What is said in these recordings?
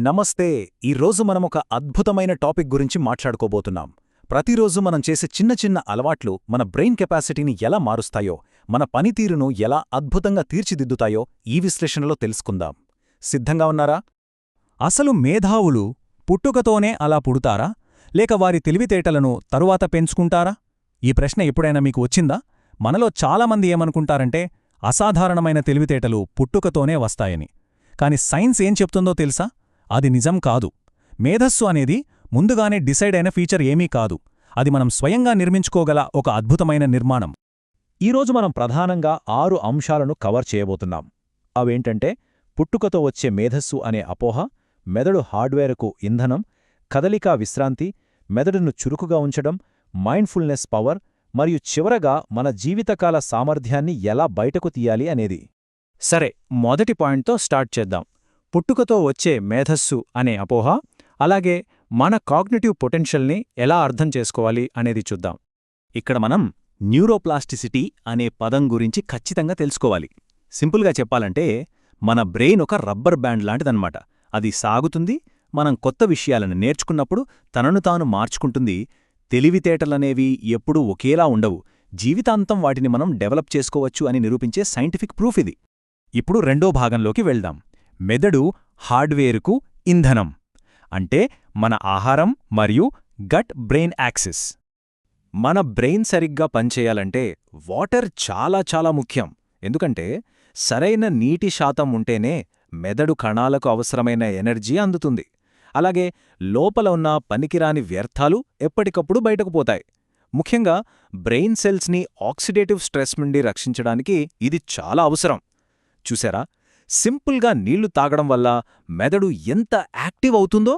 నమస్తే. ఈరోజు మనమొక అద్భుతమైన టాపిక్ గురించి మాట్లాడుకోబోతున్నాం. ప్రతిరోజు మనం చేసే చిన్న చిన్న అలవాట్లు మన బ్రెయిన్ కెపాసిటీని ఎలా మారుస్తాయో, మన పనితీరును ఎలా అద్భుతంగా తీర్చిదిద్దుతాయో ఈ విశ్లేషణలో తెలుసుకుందాం. సిద్ధంగా ఉన్నారా? అసలు మేధావులు పుట్టుకతోనే అలా పుడతారా, లేక వారి తెలివితేటలను తరువాత పెంచుకుంటారా? ఈ ప్రశ్న ఎప్పుడైనా మీకు వచ్చిందా? మనలో చాలామంది ఏమనుకుంటారంటే అసాధారణమైన తెలివితేటలు పుట్టుకతోనే వస్తాయని. కాని సైన్స్ ఏం చెప్తుందో తెలుసా? అది నిజం కాదు. మేధస్సు అనేది ముందుగానే డిసైడ్ అయిన ఫీచర్ ఏమీ కాదు. అది మనం స్వయంగా నిర్మించుకోగల ఒక అద్భుతమైన నిర్మాణం. ఈరోజు మనం ప్రధానంగా 6 అంశాలను కవర్ చేయబోతున్నాం. అవేంటంటే పుట్టుకతో వచ్చే మేధస్సు అనే అపోహ, మెదడు హార్డ్వేర్కు ఇంధనం, కదలికా విశ్రాంతి, మెదడును చురుకుగా ఉంచడం, మైండ్ఫుల్నెస్ పవర్, మరియు చివరగా మన జీవితకాల సామర్థ్యాన్ని ఎలా బయటకు తీయాలి అనేది. సరే, మొదటి పాయింట్తో స్టార్ట్ చేద్దాం. పుట్టుకతో వచ్చే మేధస్సు అనే అపోహ, అలాగే మన కాగ్నిటివ్ పొటెన్షియల్ని ఎలా అర్థం చేసుకోవాలి అనేది చూద్దాం. ఇక్కడ మనం న్యూరోప్లాస్టిసిటీ అనే పదం గురించి ఖచ్చితంగా తెలుసుకోవాలి. సింపుల్గా చెప్పాలంటే మన బ్రెయిన్ ఒక రబ్బర్ బ్యాండ్ లాంటిదన్నమాట. అది సాగుతుంది, మనం కొత్త విషయాలను నేర్చుకున్నప్పుడు తనను తాను మార్చుకుంటుంది. తెలివితేటలనేవి ఎప్పుడూ ఒకేలా ఉండవు. జీవితాంతం వాటిని మనం డెవలప్ చేసుకోవచ్చు అని నిరూపించే సైంటిఫిక్ ప్రూఫ్ ఇది. ఇప్పుడు రెండో భాగంలోకి వెళ్దాం. మెదడు హార్డ్వేరుకు ఇంధనం అంటే మన ఆహారం మరియు గట్ బ్రెయిన్ యాక్సిస్. మన బ్రెయిన్ సరిగ్గా పనిచేయాలంటే వాటర్ చాలా చాలా ముఖ్యం. ఎందుకంటే సరైన నీటి శాతం ఉంటేనే మెదడు కణాలకు అవసరమైన ఎనర్జీ అందుతుంది. అలాగే లోపల ఉన్న పనికిరాని వ్యర్థాలు ఎప్పటికప్పుడు బయటకు పోతాయి. ముఖ్యంగా బ్రెయిన్ సెల్స్ని ఆక్సిడేటివ్ స్ట్రెస్ నుండి రక్షించడానికి ఇది చాలా అవసరం. చూసారా, సింపుల్గా నీళ్లు తాగడం వల్ల మెదడు ఎంత యాక్టివ్ అవుతుందో.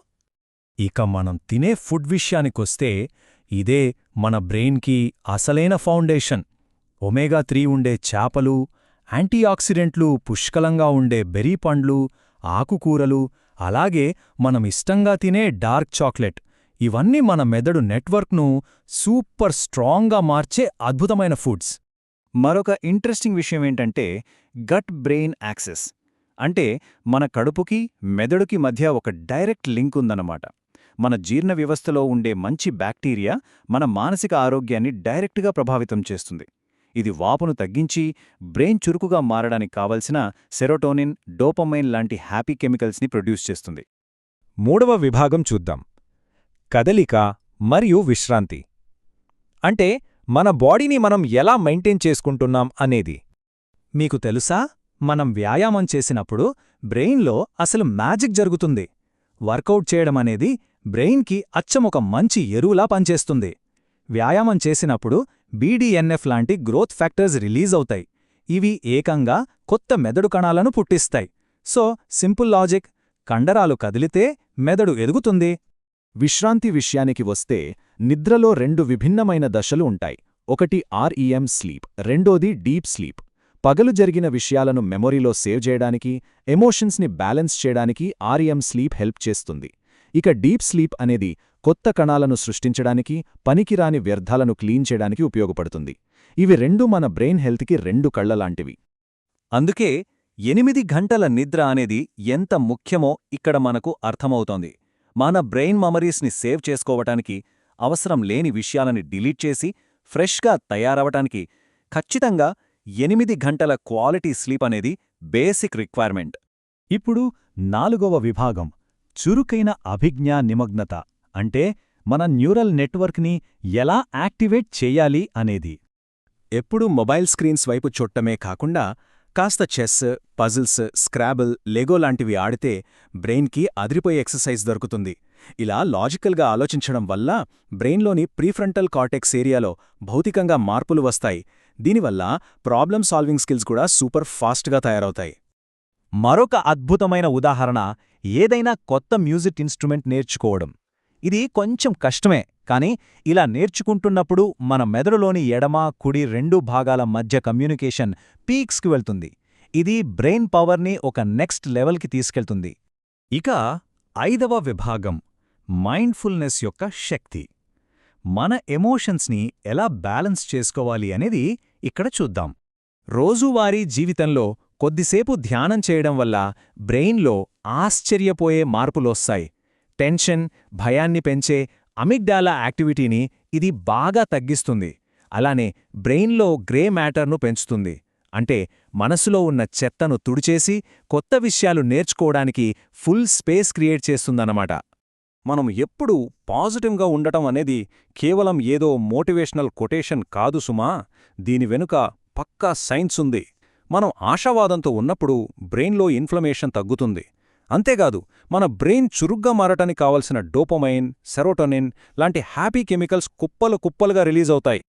ఇక మనం తినే ఫుడ్ విషయానికొస్తే ఇదే మన బ్రెయిన్కి అసలైన ఫౌండేషన్. ఒమేగా 3 ఉండే చేపలు, యాంటీఆక్సిడెంట్లు పుష్కలంగా ఉండే బెర్రీ పండ్లు, ఆకుకూరలు, అలాగే మనం ఇష్టంగా తినే డార్క్ చాక్లెట్, ఇవన్నీ మన మెదడు నెట్వర్క్ను సూపర్ స్ట్రాంగ్గా మార్చే అద్భుతమైన ఫుడ్స్. మరొక ఇంట్రెస్టింగ్ విషయమేంటంటే గట్ బ్రెయిన్ యాక్సెస్. అంటే మన కడుపుకి మెదడుకి మధ్య ఒక డైరెక్ట్ లింక్ ఉందన్నమాట. మన జీర్ణ వ్యవస్థలో ఉండే మంచి బ్యాక్టీరియా మన మానసిక ఆరోగ్యాన్ని డైరెక్ట్గా ప్రభావితం చేస్తుంది. ఇది వాపును తగ్గించి బ్రెయిన్ చురుకుగా మారడానికి కావలసిన సెరోటోనిన్, డోపమైన్ లాంటి హ్యాపీ కెమికల్స్ని ప్రొడ్యూస్ చేస్తుంది. మూడవ విభాగం చూద్దాం. కదలిక మరియు విశ్రాంతి. అంటే మన బాడీని మనం ఎలా మెయింటైన్ చేసుకుంటున్నాం అనేది. మీకు తెలుసా, మనం వ్యాయామం చేసినప్పుడు బ్రెయిన్లో అసలు మ్యాజిక్ జరుగుతుంది. వర్కౌట్ చేయడమనేది బ్రెయిన్కి అచ్చమొక మంచి ఎరువులా పనిచేస్తుంది. వ్యాయామం చేసినప్పుడు BDNF లాంటి గ్రోత్ ఫ్యాక్టర్స్ రిలీజ్ అవుతాయి. ఇవి ఏకంగా కొత్త మెదడు కణాలను పుట్టిస్తాయి. సో సింపుల్ లాజిక్, కండరాలు కదిలితే మెదడు ఎదుగుతుంది. విశ్రాంతి విషయానికి వస్తే నిద్రలో 2 విభిన్నమైన దశలు ఉంటాయి. ఒకటి REM స్లీప్, రెండోది డీప్ స్లీప్. పగలు జరిగిన విషయాలను మెమొరీలో సేవ్ చేయడానికి, ఎమోషన్స్ని బ్యాలెన్స్ చేయడానికి REM స్లీప్ హెల్ప్ చేస్తుంది. ఇక డీప్ స్లీప్ అనేది కొత్త కణాలను సృష్టించడానికి, పనికిరాని వ్యర్థాలను క్లీన్ చేయడానికి ఉపయోగపడుతుంది. ఇవి రెండూ మన బ్రెయిన్ హెల్త్కి 2 కళ్లలాంటివి. అందుకే 8 గంటల నిద్ర అనేది ఎంత ముఖ్యమో ఇక్కడ మనకు అర్థమవుతోంది. మన బ్రెయిన్ మెమరీస్ని సేవ్ చేసుకోవటానికి, అవసరం లేని విషయాలని డిలీట్ చేసి ఫ్రెష్గా తయారవటానికి ఖచ్చితంగా 8 గంటల క్వాలిటీ స్లీప్ అనేది బేసిక్ రిక్వైర్మెంట్. ఇప్పుడు 4వ విభాగం, చురుకైన అభిజ్ఞా నిమగ్నత. అంటే మన న్యూరల్ నెట్వర్క్ని ఎలా యాక్టివేట్ చెయ్యాలి అనేది. ఎప్పుడూ మొబైల్ స్క్రీన్స్ వైపు చూడటమే కాకుండా కాస్త చెస్, పజిల్స్, స్క్రాబుల్, లెగో లాంటివి ఆడితే బ్రెయిన్కి అదిరిపోయే ఎక్సర్సైజ్ దొరుకుతుంది. ఇలా లాజికల్గా ఆలోచించడం వల్ల బ్రెయిన్లోని ప్రీఫ్రంటల్ కార్టెక్స్ ఏరియాలో భౌతికంగా మార్పులు వస్తాయి. దీనివల్ల ప్రాబ్లమ్ సాల్వింగ్ స్కిల్స్ కూడా సూపర్ ఫాస్ట్గా తయారవుతాయి. మరొక అద్భుతమైన ఉదాహరణ ఏదైనా కొత్త మ్యూజిక్ ఇన్స్ట్రుమెంట్ నేర్చుకోవడం. ఇది కొంచెం కష్టమే, కానీ ఇలా నేర్చుకుంటున్నప్పుడు మన మెదడులోని ఎడమ, కుడి 2 భాగాల మధ్య కమ్యూనికేషన్ పీక్స్కి వెళ్తుంది. ఇది బ్రెయిన్ పవర్ని ఒక నెక్స్ట్ లెవెల్కి తీసుకెళ్తుంది. ఇక 5వ విభాగం, మైండ్ఫుల్నెస్ యొక్క శక్తి. మన ఎమోషన్స్ని ఎలా బ్యాలెన్స్ చేసుకోవాలి అనేది ఇక్కడ చూద్దాం. రోజువారీ జీవితంలో కొద్దిసేపు ధ్యానం చేయడం వల్ల బ్రెయిన్లో ఆశ్చర్యపోయే మార్పులొస్తాయి. టెన్షన్, భయాన్ని పెంచే అమిగ్డాలా యాక్టివిటీని ఇది బాగా తగ్గిస్తుంది. అలానే బ్రెయిన్లో గ్రే మ్యాటర్ను పెంచుతుంది. అంటే మనసులో ఉన్న చెత్తను తుడిచేసి కొత్త విషయాలు నేర్చుకోవడానికి ఫుల్ స్పేస్ క్రియేట్ చేస్తుందన్నమాట. మనం ఎప్పుడూ పాజిటివ్గా ఉండటం అనేది కేవలం ఏదో మోటివేషనల్ కొటేషన్ కాదు సుమా, దీని వెనుక పక్కా సైన్స్ ఉంది. మనం ఆశావాదంతో ఉన్నప్పుడు బ్రెయిన్లో ఇన్ఫ్లమేషన్ తగ్గుతుంది. అంతేకాదు, మన బ్రెయిన్ చురుగ్గా మారటానికి కావలసిన డోపమైన్, సెరోటోనిన్ లాంటి హ్యాపీ కెమికల్స్ కుప్పలు కుప్పలుగా రిలీజ్ అవుతాయి.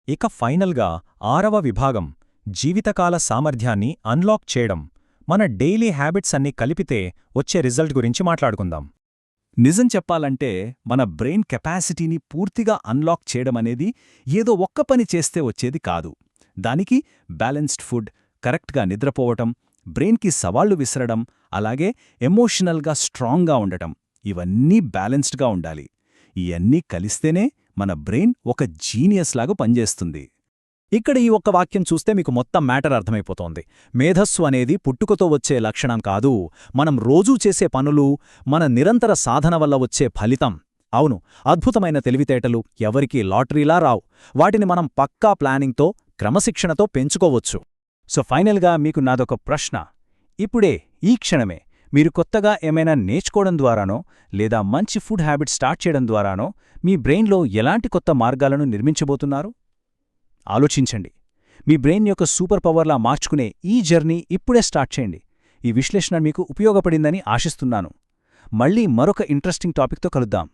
ఇక ఫైనల్గా 6వ విభాగం జీవితకాల సామర్థ్యాన్ని అన్లాక్ చేయడం. మన డైలీ హ్యాబిట్స్ అన్నీ కలిపితే వచ్చే రిజల్ట్ గురించి మాట్లాడుకుందాం. నిజం చెప్పాలంటే మన బ్రెయిన్ కెపాసిటీని పూర్తిగా అన్లాక్ చేయడమనేది ఏదో ఒక్క పని చేస్తే వచ్చేది కాదు. దానికి బ్యాలెన్స్డ్ ఫుడ్, కరెక్ట్గా నిద్రపోవటం, బ్రెయిన్కి సవాళ్లు విసరడం, అలాగే ఎమోషనల్గా స్ట్రాంగ్గా ఉండటం, ఇవన్నీ బ్యాలెన్స్డ్గా ఉండాలి. ఇవన్నీ కలిస్తేనే మన బ్రెయిన్ ఒక జీనియస్ లాగా పనిచేస్తుంది. ఇక్కడ ఈ ఒక్క వాక్యం చూస్తే మీకు మొత్తం మ్యాటర్ అర్థమైపోతోంది. మేధస్సు అనేది పుట్టుకతో వచ్చే లక్షణం కాదు, మనం రోజూ చేసే పనులు, మన నిరంతర సాధన వల్ల వచ్చే ఫలితం. అవును, అద్భుతమైన తెలివితేటలు ఎవరికీ లాటరీలా రావు. వాటిని మనం పక్కా ప్లానింగ్తో, క్రమశిక్షణతో పెంచుకోవచ్చు. సో ఫైనల్గా మీకు నాదొక ప్రశ్న. ఇప్పుడే, ఈ క్షణమే మీరు కొత్తగా ఏమైనా నేర్చుకోవడం ద్వారానో లేదా మంచి ఫుడ్ హ్యాబిట్ స్టార్ట్ చేయడం ద్వారానో మీ బ్రెయిన్లో ఎలాంటి కొత్త మార్గాలను నిర్మించబోతున్నారు? ఆలోచించండి. మీ బ్రెయిన్ యొక్క సూపర్ పవర్లా మార్చుకునే ఈ జర్నీ ఇప్పుడే స్టార్ట్ చేయండి. ఈ విశ్లేషణ మీకు ఉపయోగపడిందని ఆశిస్తున్నాను. మళ్ళీ మరొక ఇంట్రెస్టింగ్ టాపిక్తో కలుద్దాం.